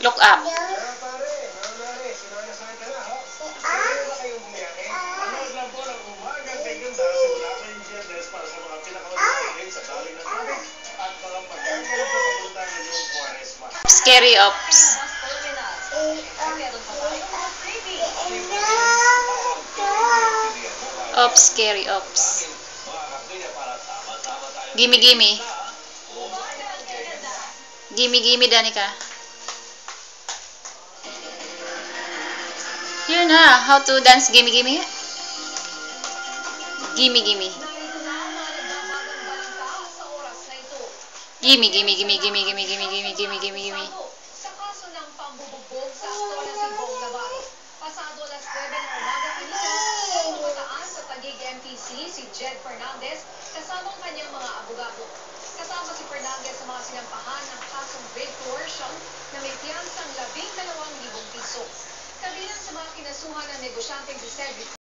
Look up. Scary Ops. Ops, Scary Ops. Gimme, gimme. Gimme, gimme, Danica. Here na, how to dance gimme, gimme. Gimme, gimme. Gimme, gimme, gimme, gimme, gimme, gimme, gimme, gimme, gimme, gimme. Sa kaso ng pambubugbog sa aktor na si Bong Navarro. Pasado alas 9 ng umaga kanina, tumataan sa Taguig MPC si Jed Fernandez kasama ang kanyang mga abogado. Kasama si Fernandez sa mga sinampahan ng kasong rape coercion na may piyansang 12,000 piso. Kabilang sa mga kinasuhan ng negosyanteng si Cedric